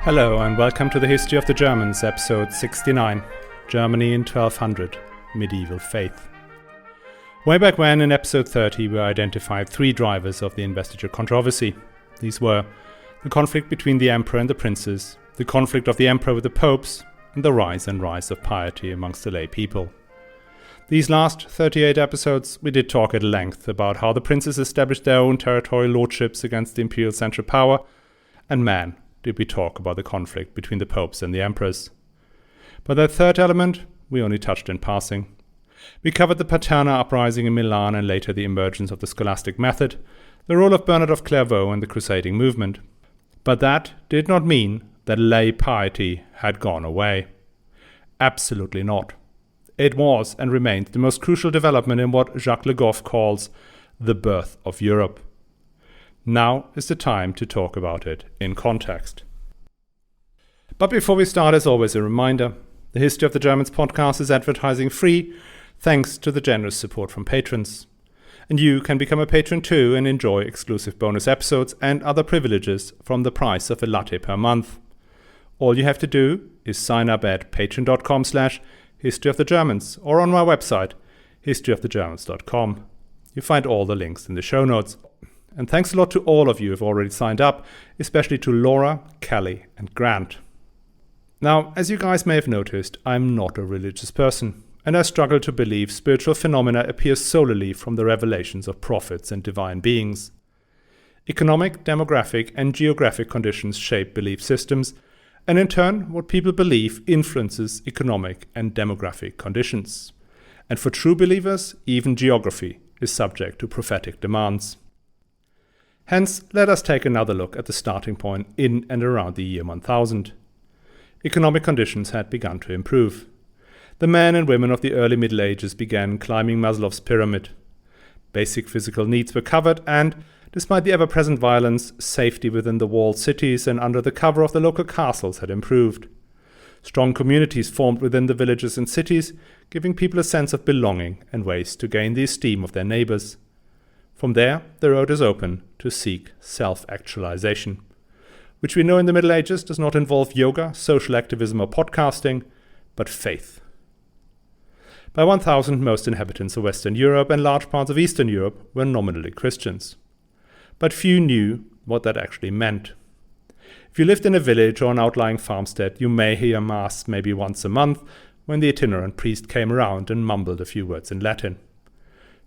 Hello and welcome to the History of the Germans, episode 69, Germany in 1200, Medieval Faith. Way back when, in episode 30, we identified three drivers of the Investiture Controversy. These were the conflict between the emperor and the princes, the conflict of the emperor with the popes, and the rise of piety amongst the lay people. These last 38 episodes, we did talk at length about how the princes established their own territorial lordships against the imperial central power, and man, did we talk about the conflict between the popes and the emperors. But that third element, we only touched in passing. We covered the Paterna uprising in Milan and later the emergence of the scholastic method, the role of Bernhard of Clairvaux and the crusading movement. But that did not mean that lay piety had gone away. Absolutely not. It was and remains the most crucial development in what Jacques le Goff calls the birth of Europe. Now is the time to talk about it in context. But before we start, as always, a reminder, the History of the Germans podcast is advertising free thanks to the generous support from patrons. And you can become a patron too and enjoy exclusive bonus episodes and other privileges from the price of a latte per month. All you have to do is sign up at patreon.com/historyofthegermans or on my website, historyofthegermans.com. You find all the links in the show notes. And thanks a lot to all of you who have already signed up, especially to Laura, Kelly, and Grant. Now, as you guys may have noticed, I'm not a religious person, and I struggle to believe spiritual phenomena appear solely from the revelations of prophets and divine beings. Economic, demographic, and geographic conditions shape belief systems, and in turn, what people believe influences economic and demographic conditions. And for true believers, even geography is subject to prophetic demands. Hence, let us take another look at the starting point in and around the year 1000. Economic conditions had begun to improve. The men and women of the early Middle Ages began climbing Maslow's pyramid. Basic physical needs were covered and, despite the ever-present violence, safety within the walled cities and under the cover of the local castles had improved. Strong communities formed within the villages and cities, giving people a sense of belonging and ways to gain the esteem of their neighbors. From there, the road is open to seek self-actualization, which we know in the Middle Ages does not involve yoga, social activism or podcasting, but faith. By 1000, most inhabitants of Western Europe and large parts of Eastern Europe were nominally Christians. But few knew what that actually meant. If you lived in a village or an outlying farmstead, you may hear Mass maybe once a month when the itinerant priest came around and mumbled a few words in Latin.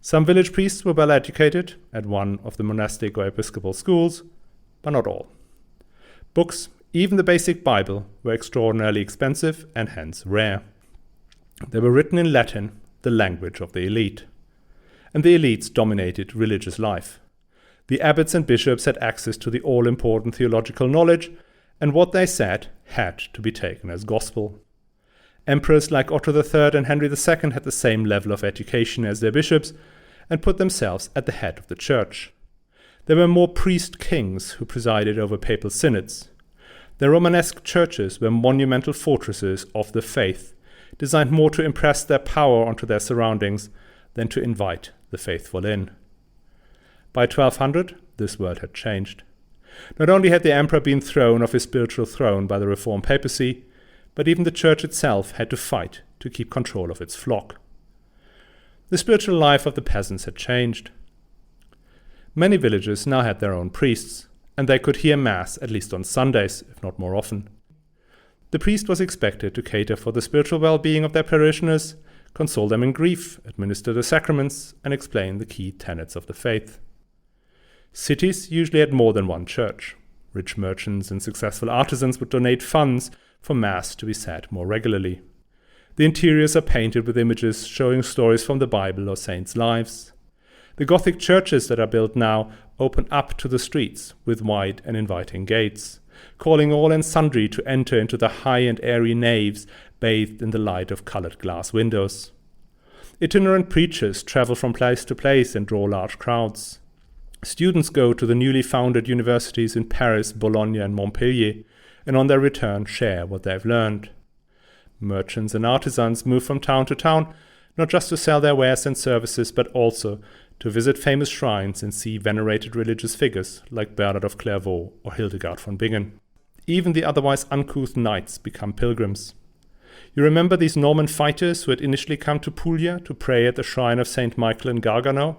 Some village priests were well educated at one of the monastic or episcopal schools, but not all. Books, even the basic Bible, were extraordinarily expensive and hence rare. They were written in Latin, the language of the elite. And the elites dominated religious life. The abbots and bishops had access to the all-important theological knowledge, and what they said had to be taken as gospel. Emperors like Otto III and Henry II had the same level of education as their bishops and put themselves at the head of the church. There were more priest-kings who presided over papal synods. Their Romanesque churches were monumental fortresses of the faith, designed more to impress their power onto their surroundings than to invite the faithful in. By 1200, this world had changed. Not only had the emperor been thrown off his spiritual throne by the Reformed papacy, but even the church itself had to fight to keep control of its flock. The spiritual life of the peasants had changed. Many villages now had their own priests, and they could hear Mass at least on Sundays, if not more often. The priest was expected to cater for the spiritual well-being of their parishioners, console them in grief, administer the sacraments, and explain the key tenets of the faith. Cities usually had more than one church. Rich merchants and successful artisans would donate funds for Mass to be said more regularly. The interiors are painted with images showing stories from the Bible or saints' lives. The Gothic churches that are built now open up to the streets with wide and inviting gates, calling all and sundry to enter into the high and airy naves bathed in the light of colored glass windows. Itinerant preachers travel from place to place and draw large crowds. Students go to the newly founded universities in Paris, Bologna, and Montpellier, and on their return share what they've learned. Merchants and artisans move from town to town, not just to sell their wares and services, but also to visit famous shrines and see venerated religious figures like Bernhard of Clairvaux or Hildegard von Bingen. Even the otherwise uncouth knights become pilgrims. You remember these Norman fighters who had initially come to Puglia to pray at the shrine of St. Michael in Gargano,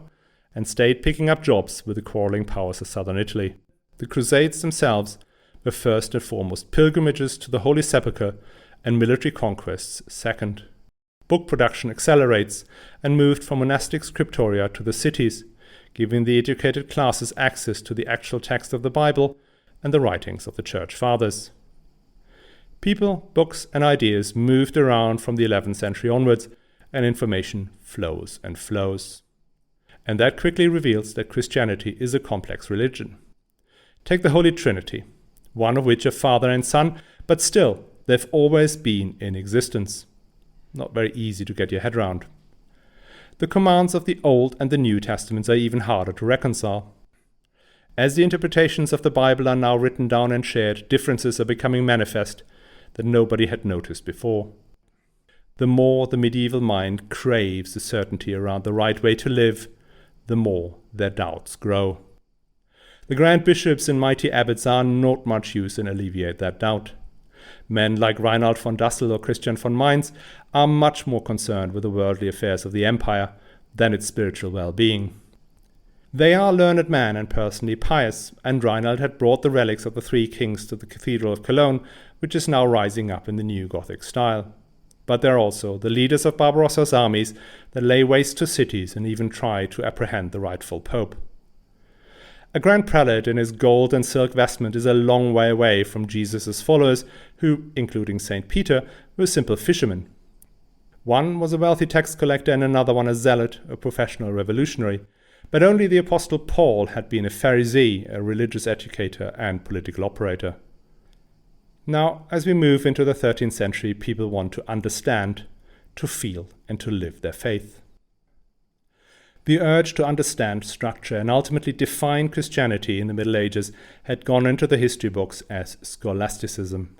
and stayed picking up jobs with the quarreling powers of southern Italy. The Crusades themselves were first and foremost pilgrimages to the Holy Sepulchre and military conquests second. Book production accelerates and moved from monastic scriptoria to the cities, giving the educated classes access to the actual text of the Bible and the writings of the Church Fathers. People, books, and ideas moved around from the 11th century onwards, and information flows and flows. And that quickly reveals that Christianity is a complex religion. Take the Holy Trinity, one of which are Father and Son, but still, they've always been in existence. Not very easy to get your head around. The commands of the Old and the New Testaments are even harder to reconcile. As the interpretations of the Bible are now written down and shared, differences are becoming manifest that nobody had noticed before. The more the medieval mind craves the certainty around the right way to live, the more their doubts grow. The grand bishops and mighty abbots are not much use in alleviate that doubt. Men like Reinhard von Dassel or Christian von Mainz are much more concerned with the worldly affairs of the empire than its spiritual well-being. They are learned men and personally pious, and Reinhard had brought the relics of the three kings to the Cathedral of Cologne, which is now rising up in the new Gothic style. But they are also the leaders of Barbarossa's armies that lay waste to cities and even try to apprehend the rightful pope. A grand prelate in his gold and silk vestment is a long way away from Jesus' followers, who, including St. Peter, were simple fishermen. One was a wealthy tax collector and another one a zealot, a professional revolutionary. But only the Apostle Paul had been a Pharisee, a religious educator and political operator. Now, as we move into the 13th century, people want to understand, to feel, and to live their faith. The urge to understand, structure, and ultimately define Christianity in the Middle Ages had gone into the history books as scholasticism.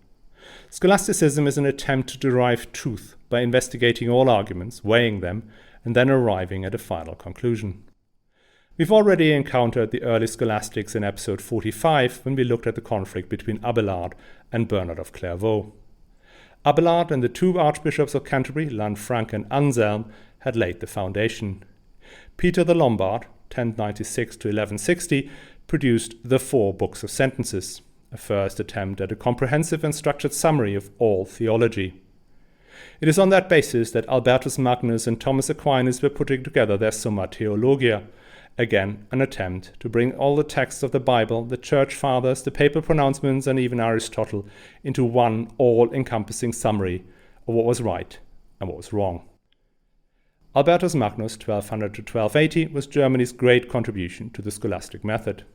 Scholasticism is an attempt to derive truth by investigating all arguments, weighing them, and then arriving at a final conclusion. We've already encountered the early scholastics in episode 45 when we looked at the conflict between Abelard and Bernhard of Clairvaux. Abelard and the two archbishops of Canterbury, Lanfranc and Anselm, had laid the foundation. Peter the Lombard, 1096 to 1160, produced the 4 books of sentences, a first attempt at a comprehensive and structured summary of all theology. It is on that basis that Albertus Magnus and Thomas Aquinas were putting together their Summa Theologia, again an attempt to bring all the texts of the Bible, the Church Fathers, the papal pronouncements, and even Aristotle into one all-encompassing summary of what was right and what was wrong. Albertus Magnus, 1200 to 1280, was Germany's great contribution to the scholastic method.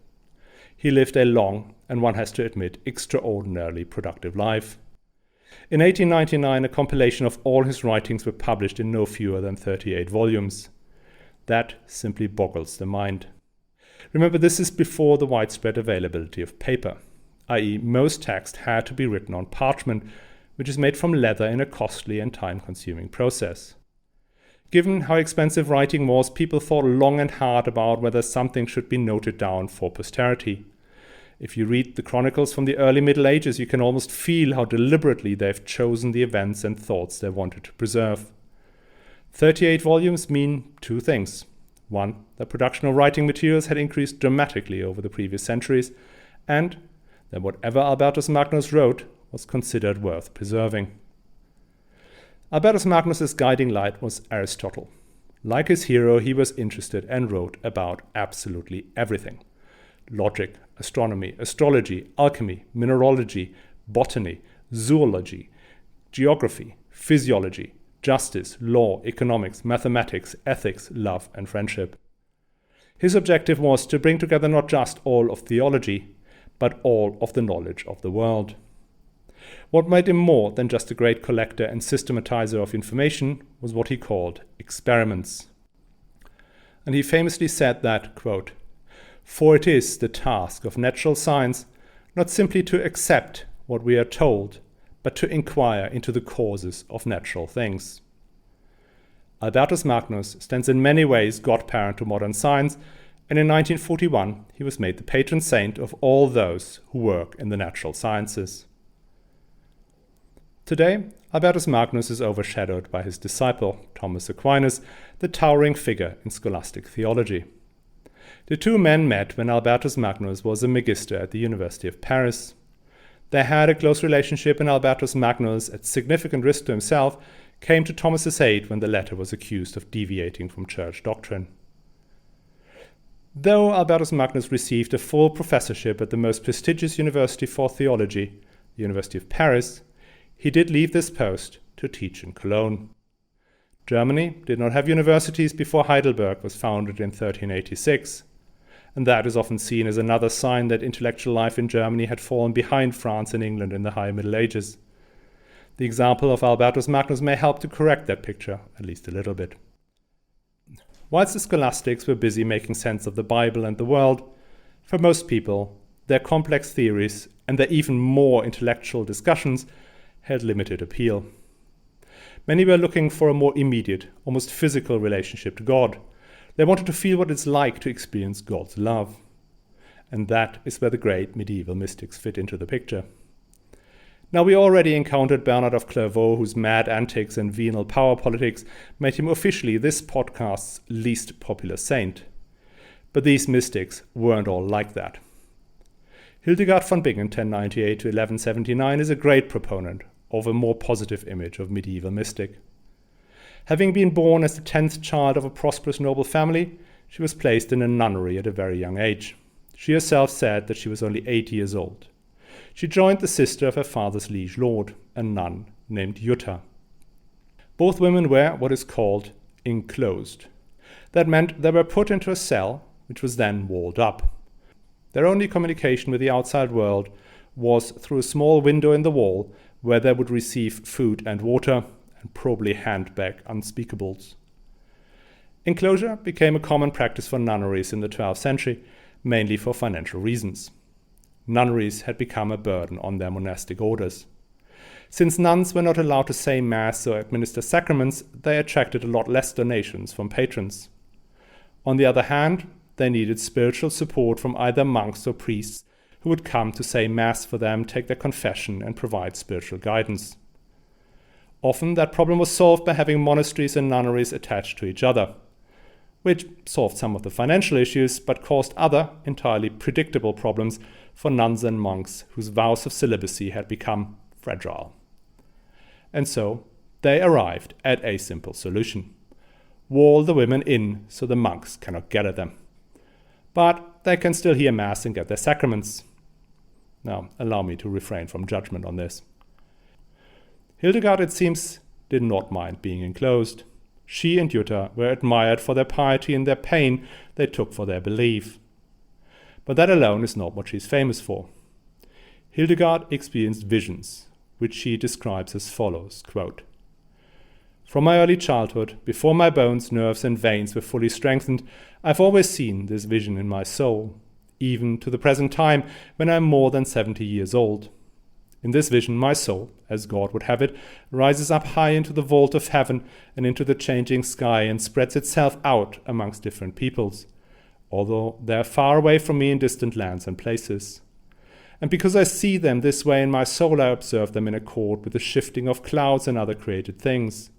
He lived a long, and one has to admit, extraordinarily productive life. In 1899, a compilation of all his writings were published in no fewer than 38 volumes. That simply boggles the mind. Remember, this is before the widespread availability of paper, i.e. most text had to be written on parchment, which is made from leather in a costly and time-consuming process. Given how expensive writing was, people thought long and hard about whether something should be noted down for posterity. If you read the chronicles from the early Middle Ages, you can almost feel how deliberately they've chosen the events and thoughts they wanted to preserve. 38 volumes mean 2 things. 1, the production of writing materials had increased dramatically over the previous centuries, and that whatever Albertus Magnus wrote was considered worth preserving. Albertus Magnus's guiding light was Aristotle. Like his hero, he was interested and wrote about absolutely everything: logic, astronomy, astrology, alchemy, mineralogy, botany, zoology, geography, physiology, justice, law, economics, mathematics, ethics, love, and friendship. His objective was to bring together not just all of theology, but all of the knowledge of the world. What made him more than just a great collector and systematizer of information was what he called experiments. And he famously said that, quote, "For it is the task of natural science not simply to accept what we are told, but to inquire into the causes of natural things." Albertus Magnus stands in many ways godparent to modern science, and in 1941 he was made the patron saint of all those who work in the natural sciences. Today, Albertus Magnus is overshadowed by his disciple, Thomas Aquinas, the towering figure in scholastic theology. The two men met when Albertus Magnus was a magister at the University of Paris. They had a close relationship, and Albertus Magnus, at significant risk to himself, came to Thomas's aid when the latter was accused of deviating from church doctrine. Though Albertus Magnus received a full professorship at the most prestigious university for theology, the University of Paris, he did leave this post to teach in Cologne. Germany did not have universities before Heidelberg was founded in 1386, and that is often seen as another sign that intellectual life in Germany had fallen behind France and England in the High Middle Ages. The example of Albertus Magnus may help to correct that picture, at least a little bit. Whilst the scholastics were busy making sense of the Bible and the world, for most people, their complex theories and their even more intellectual discussions had limited appeal. Many were looking for a more immediate, almost physical relationship to God. They wanted to feel what it's like to experience God's love. And that is where the great medieval mystics fit into the picture. Now, we already encountered Bernhard of Clairvaux, whose mad antics and venal power politics made him officially this podcast's least popular saint. But these mystics weren't all like that. Hildegard von Bingen, 1098 to 1179, is a great proponent of a more positive image of medieval mystic. Having been born as the 10th child of a prosperous noble family, she was placed in a nunnery at a very young age. She herself said that she was only 8 years old. She joined the sister of her father's liege lord, a nun named Jutta. Both women were what is called enclosed. That meant they were put into a cell, which was then walled up. Their only communication with the outside world was through a small window in the wall where they would receive food and water and probably hand back unspeakables. Enclosure became a common practice for nunneries in the 12th century, mainly for financial reasons. Nunneries had become a burden on their monastic orders. Since nuns were not allowed to say mass or administer sacraments, they attracted a lot less donations from patrons. On the other hand, they needed spiritual support from either monks or priests who would come to say mass for them, take their confession, and provide spiritual guidance. Often that problem was solved by having monasteries and nunneries attached to each other, which solved some of the financial issues but caused other, entirely predictable problems for nuns and monks whose vows of celibacy had become fragile. And so they arrived at a simple solution: wall the women in so the monks cannot get at them. But they can still hear mass and get their sacraments. Now, allow me to refrain from judgment on this. Hildegard, it seems, did not mind being enclosed. She and Jutta were admired for their piety and their pain they took for their belief. But that alone is not what she's famous for. Hildegard experienced visions, which she describes as follows, quote, "From my early childhood, before my bones, nerves, and veins were fully strengthened, I've always seen this vision in my soul, even to the present time when I'm more than 70 years old. In this vision, my soul, as God would have it, rises up high into the vault of heaven and into the changing sky and spreads itself out amongst different peoples, although they are far away from me in distant lands and places. And because I see them this way in my soul, I observe them in accord with the shifting of clouds and other created things.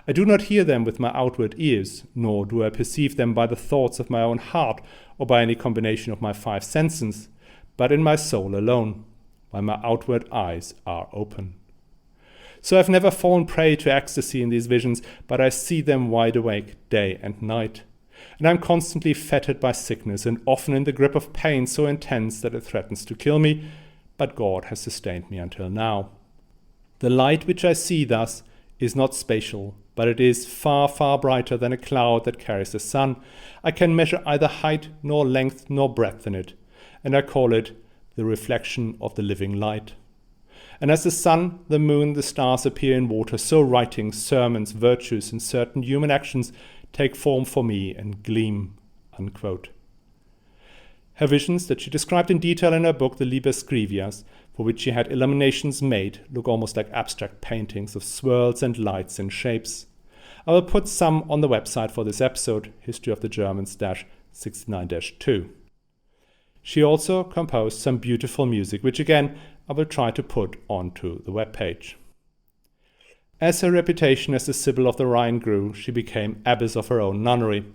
I do not hear them with my outward ears, nor do I perceive them by the thoughts of my own heart or by any combination of my 5 senses, but in my soul alone, while my outward eyes are open. So I've never fallen prey to ecstasy in these visions, but I see them wide awake day and night. And I'm constantly fettered by sickness and often in the grip of pain so intense that it threatens to kill me, but God has sustained me until now. The light which I see thus is not spatial, but it is far, far brighter than a cloud that carries the sun. I can measure either height, nor length, nor breadth in it, and I call it the reflection of the living light. And as the sun, the moon, the stars appear in water, so writings, sermons, virtues, and certain human actions take form for me and gleam." Unquote. Her visions, that she described in detail in her book, The Liber Scrivias, for which she had illuminations made, look almost like abstract paintings of swirls and lights and shapes. I will put some on the website for this episode, historyofthegermans 69-2. She also composed some beautiful music, which again I will try to put onto the webpage. As her reputation as the Sibyl of the Rhine grew, she became abbess of her own nunnery,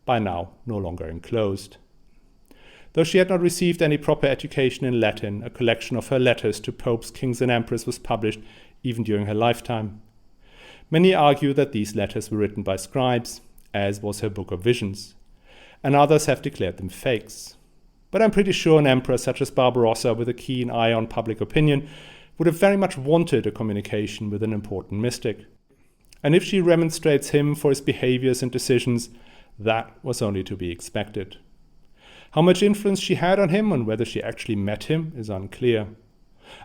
by now no longer enclosed. Though she had not received any proper education in Latin, a collection of her letters to popes, kings, and emperors was published even during her lifetime. Many argue that these letters were written by scribes, as was her Book of Visions, and others have declared them fakes. But I'm pretty sure an emperor such as Barbarossa, with a keen eye on public opinion, would have very much wanted a communication with an important mystic. And if she remonstrates him for his behaviors and decisions, that was only to be expected. How much influence she had on him and whether she actually met him is unclear.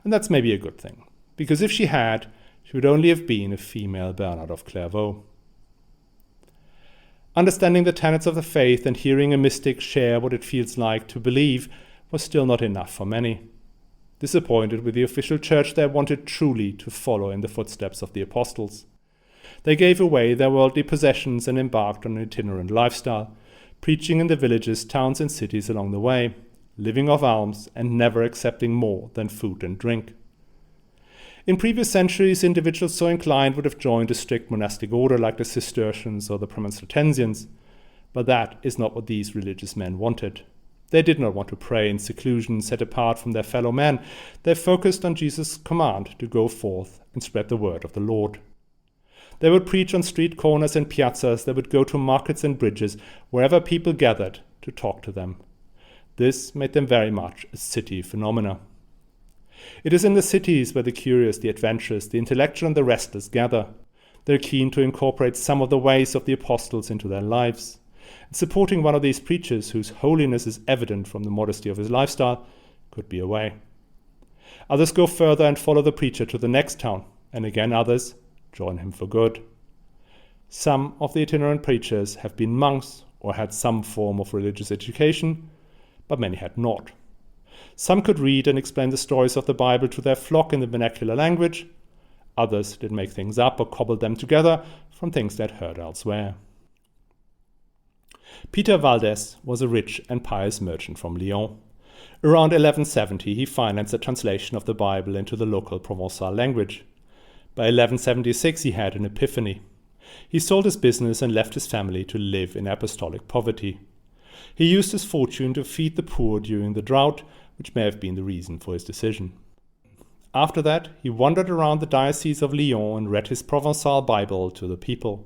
And that's maybe a good thing, because if she had, she would only have been a female Bernhard of Clairvaux. Understanding the tenets of the faith and hearing a mystic share what it feels like to believe was still not enough for many. Disappointed with the official church, they wanted truly to follow in the footsteps of the apostles. They gave away their worldly possessions and embarked on an itinerant lifestyle, preaching in the villages, towns, and cities along the way, living off alms and never accepting more than food and drink. In previous centuries, individuals so inclined would have joined a strict monastic order like the Cistercians or the Premonstratensians, but that is not what these religious men wanted. They did not want to pray in seclusion, set apart from their fellow men. They focused on Jesus' command to go forth and spread the word of the Lord. They would preach on street corners and piazzas. They would go to markets and bridges, wherever people gathered, to talk to them. This made them very much a city phenomena. It is in the cities where the curious, the adventurous, the intellectual, and the restless gather. They're keen to incorporate some of the ways of the apostles into their lives. And supporting one of these preachers, whose holiness is evident from the modesty of his lifestyle, could be a way. Others go further and follow the preacher to the next town, and again others join him for good. Some of the itinerant preachers have been monks or had some form of religious education, but many had not. Some could read and explain the stories of the Bible to their flock in the vernacular language. Others did make things up or cobbled them together from things they'd heard elsewhere. Peter Valdez was a rich and pious merchant from Lyon. Around 1170, he financed a translation of the Bible into the local Provençal language. By 1176, he had an epiphany. He sold his business and left his family to live in apostolic poverty. He used his fortune to feed the poor during the drought, which may have been the reason for his decision. After that, he wandered around the Diocese of Lyon and read his Provençal Bible to the people.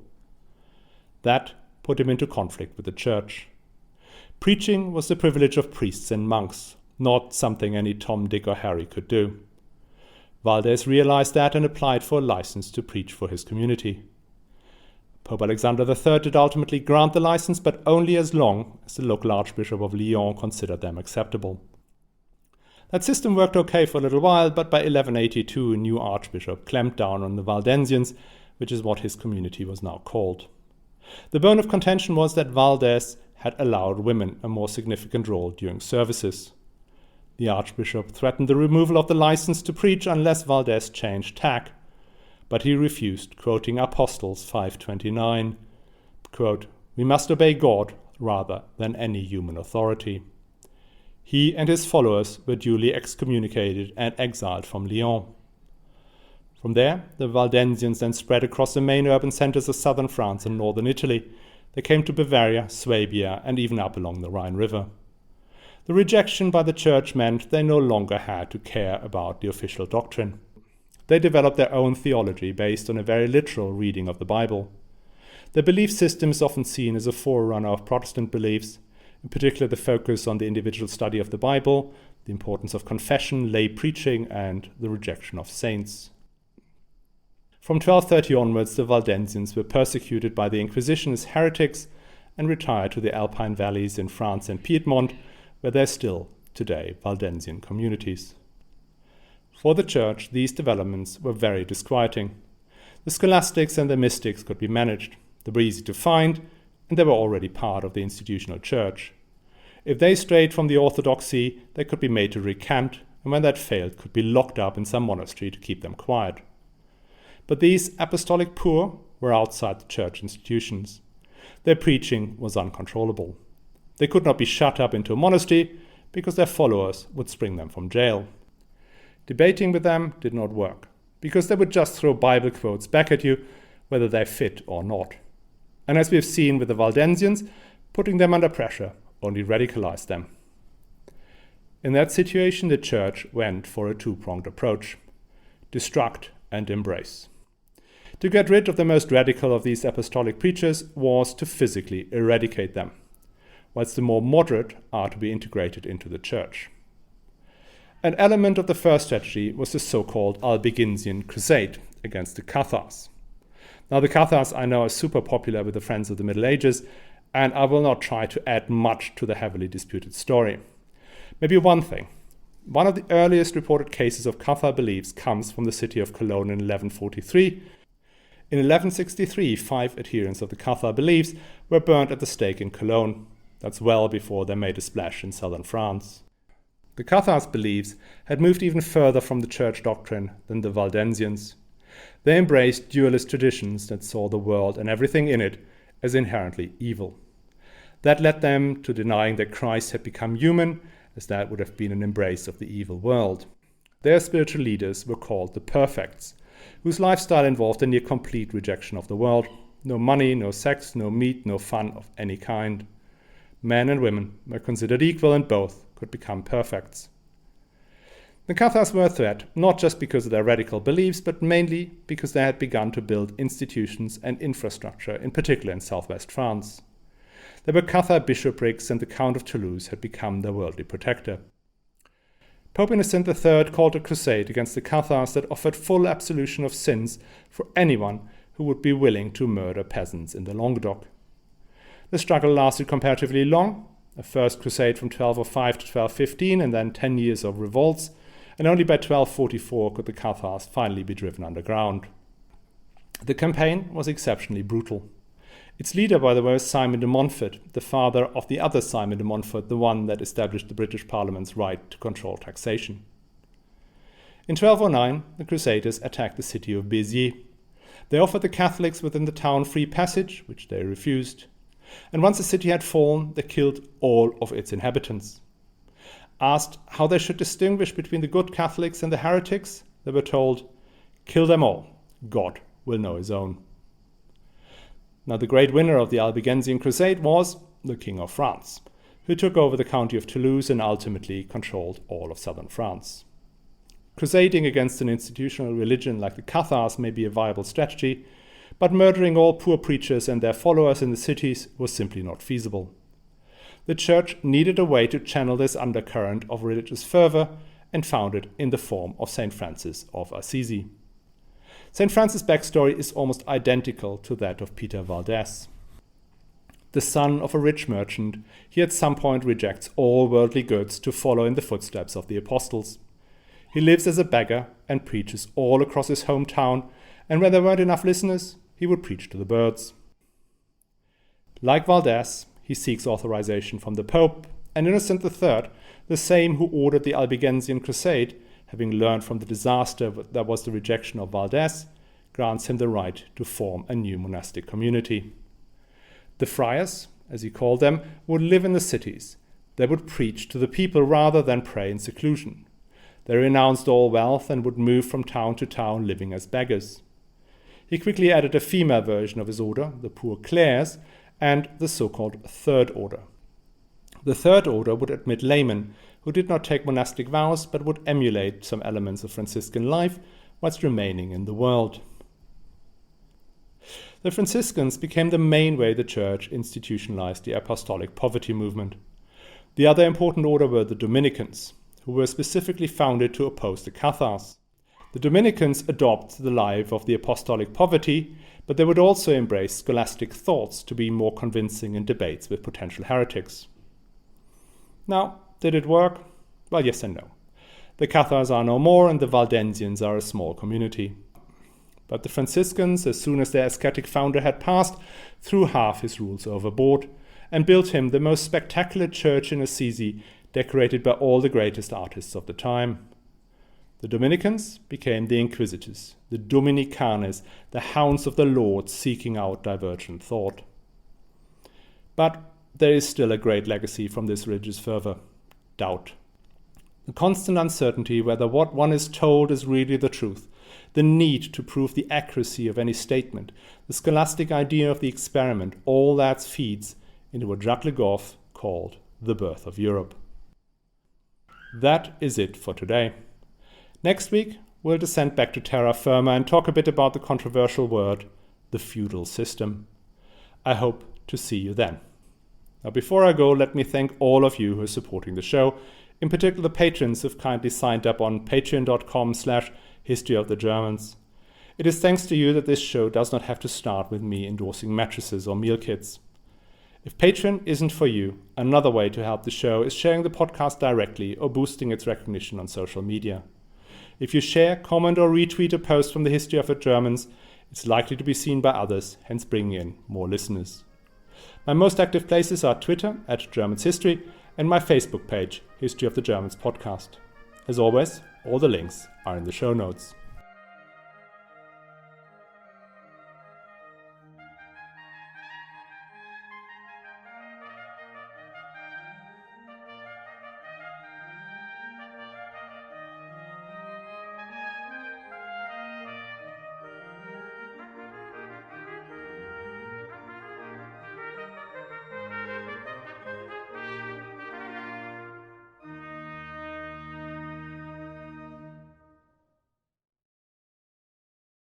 That put him into conflict with the church. Preaching was the privilege of priests and monks, not something any Tom, Dick, or Harry could do. Valdez realized that and applied for a license to preach for his community. Pope Alexander III did ultimately grant the license, but only as long as the local Archbishop of Lyon considered them acceptable. That system worked okay for a little while, but by 1182 a new archbishop clamped down on the Valdensians, which is what his community was now called. The bone of contention was that Valdez had allowed women a more significant role during services. The archbishop threatened the removal of the license to preach unless Valdez changed tack, but he refused, quoting Apostles 5:29, quote, "We must obey God rather than any human authority." He and his followers were duly excommunicated and exiled from Lyon. From there, the Valdensians then spread across the main urban centers of southern France and northern Italy. They came to Bavaria, Swabia, and even up along the Rhine River. The rejection by the church meant they no longer had to care about the official doctrine. They developed their own theology based on a very literal reading of the Bible. Their belief system is often seen as a forerunner of Protestant beliefs, in particular the focus on the individual study of the Bible, the importance of confession, lay preaching, and the rejection of saints. From 1230 onwards, the Valdensians were persecuted by the Inquisition as heretics and retired to the Alpine valleys in France and Piedmont, where there are still today Valdensian communities. For the Church, these developments were very disquieting. The scholastics and the mystics could be managed. They were easy to find, and they were already part of the institutional Church. If they strayed from the orthodoxy, they could be made to recant, and when that failed, could be locked up in some monastery to keep them quiet. But these apostolic poor were outside the Church institutions. Their preaching was uncontrollable. They could not be shut up into a monastery because their followers would spring them from jail. Debating with them did not work, because they would just throw Bible quotes back at you, whether they fit or not. And as we have seen with the Waldensians, putting them under pressure only radicalized them. In that situation, the Church went for a two-pronged approach: destruct and embrace. To get rid of the most radical of these apostolic preachers was to physically eradicate them, whilst the more moderate are to be integrated into the Church. An element of the first strategy was the so-called Albigensian Crusade against the Cathars. Now, the Cathars I know are super popular with the friends of the Middle Ages, and I will not try to add much to the heavily disputed story. Maybe one thing. One of the earliest reported cases of Cathar beliefs comes from the city of Cologne in 1143. In 1163, 5 adherents of the Cathar beliefs were burnt at the stake in Cologne. That's well before they made a splash in southern France. The Cathars' beliefs had moved even further from the church doctrine than the Waldensians. They embraced dualist traditions that saw the world and everything in it as inherently evil. That led them to denying that Christ had become human, as that would have been an embrace of the evil world. Their spiritual leaders were called the Perfects, whose lifestyle involved a near complete rejection of the world. No money, no sex, no meat, no fun of any kind. Men and women were considered equal, and both could become perfects. The Cathars were a threat, not just because of their radical beliefs, but mainly because they had begun to build institutions and infrastructure, in particular in southwest France. There were Cathar bishoprics, and the Count of Toulouse had become their worldly protector. Pope Innocent III called a crusade against the Cathars that offered full absolution of sins for anyone who would be willing to murder peasants in the Languedoc. The struggle lasted comparatively long, a first crusade from 1205 to 1215, and then 10 years of revolts, and only by 1244 could the Cathars finally be driven underground. The campaign was exceptionally brutal. Its leader, by the way, was Simon de Montfort, the father of the other Simon de Montfort, the one that established the British Parliament's right to control taxation. In 1209, the Crusaders attacked the city of Béziers. They offered the Catholics within the town free passage, which they refused. And once the city had fallen, they killed all of its inhabitants. Asked how they should distinguish between the good Catholics and the heretics, they were told, "Kill them all. God will know his own." Now, the great winner of the Albigensian Crusade was the King of France, who took over the county of Toulouse and ultimately controlled all of southern France. Crusading against an institutional religion like the Cathars may be a viable strategy, but murdering all poor preachers and their followers in the cities was simply not feasible. The Church needed a way to channel this undercurrent of religious fervor and found it in the form of St. Francis of Assisi. St. Francis' backstory is almost identical to that of Peter Valdez. The son of a rich merchant, he at some point rejects all worldly goods to follow in the footsteps of the apostles. He lives as a beggar and preaches all across his hometown, and when there weren't enough listeners, he would preach to the birds. Like Valdez, he seeks authorization from the Pope, and Innocent III, the same who ordered the Albigensian Crusade, having learned from the disaster that was the rejection of Valdez, grants him the right to form a new monastic community. The friars, as he called them, would live in the cities. They would preach to the people rather than pray in seclusion. They renounced all wealth and would move from town to town living as beggars. He quickly added a female version of his order, the Poor Clares, and the so-called Third Order. The Third Order would admit laymen who did not take monastic vows but would emulate some elements of Franciscan life whilst remaining in the world. The Franciscans became the main way the Church institutionalized the apostolic poverty movement. The other important order were the Dominicans, who were specifically founded to oppose the Cathars. The Dominicans adopted the life of the apostolic poverty, but they would also embrace scholastic thoughts to be more convincing in debates with potential heretics. Now, did it work? Well, yes and no. The Cathars are no more, and the Waldensians are a small community. But the Franciscans, as soon as their ascetic founder had passed, threw half his rules overboard and built him the most spectacular church in Assisi, decorated by all the greatest artists of the time. The Dominicans became the Inquisitors, the Dominicanes, the hounds of the Lord seeking out divergent thought. But there is still a great legacy from this religious fervor: doubt. The constant uncertainty whether what one is told is really the truth, the need to prove the accuracy of any statement, the scholastic idea of the experiment, all that feeds into what Jacques le Goff called the birth of Europe. That is it for today. Next week, we'll descend back to terra firma and talk a bit about the controversial word, the feudal system. I hope to see you then. Now, before I go, let me thank all of you who are supporting the show, in particular the patrons who've kindly signed up on patreon.com/historyofthegermans. It is thanks to you that this show does not have to start with me endorsing mattresses or meal kits. If Patreon isn't for you, another way to help the show is sharing the podcast directly or boosting its recognition on social media. If you share, comment or retweet a post from the History of the Germans, it's likely to be seen by others, hence bringing in more listeners. My most active places are Twitter @GermansHistory and my Facebook page, History of the Germans Podcast. As always, all the links are in the show notes.